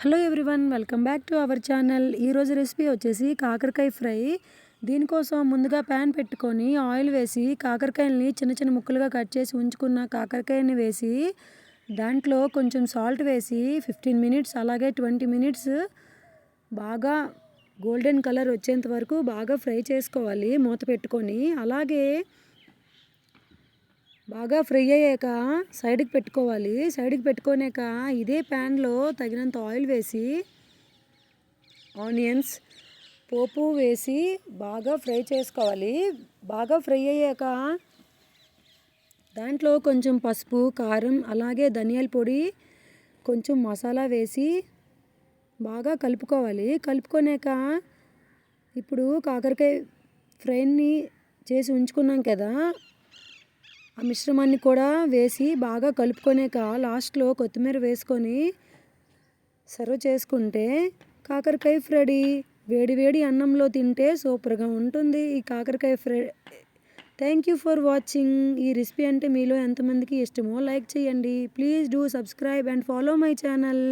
Hello everyone, welcome back to our channel. ఈరోజు recipe వచ్చేసి కాకరకాయ ఫ్రై. దీనికోసం ముందుగా ప్యాన్ పెట్టుకొని ఆయిల్ వేసి కాకరకాయలని చిన్న చిన్న ముక్కలుగా కట్ చేసి ఉంచుకున్న కాకరకాయని వేసి దాంట్లో కొంచెం సాల్ట్ వేసి 15 మినిట్స్ అలాగే 20 మినిట్స్ బాగా గోల్డెన్ కలర్ వచ్చేంత వరకు బాగా ఫ్రై చేసుకోవాలి మూత పెట్టుకొని. అలాగే బాగా ఫ్రై అయ్యాక సైడ్కి పెట్టుకోవాలి. సైడ్కి పెట్టుకున్నాక ఇదే ప్యాన్లో తగినంత ఆయిల్ వేసి ఆనియన్స్ పోపు వేసి బాగా ఫ్రై చేసుకోవాలి. బాగా ఫ్రై అయ్యాక దాంట్లో కొంచెం పసుపు, కారం అలాగే ధనియాల పొడి, కొంచెం మసాలా వేసి బాగా కలుపుకోవాలి. కలుపుకున్నాక ఇప్పుడు కాకరకాయ ఫ్రైని చేసి ఉంచుకున్నాం కదా, ఆ మిశ్రమాన్ని కూడా వేసి బాగా కలుపుకొనాక లాస్ట్లో కొత్తిమీర వేసుకొని సర్వ్ చేసుకుంటే కాకరకాయ ఫ్రై. వేడి వేడి అన్నంలో తింటే సూపర్గా ఉంటుంది ఈ కాకరకాయ fry. Thank you for watching. ఈ రెసిపీ అంటే మీలో ఎంతమందికి ఇష్టమో లైక్ చేయండి. Please do subscribe and follow my channel.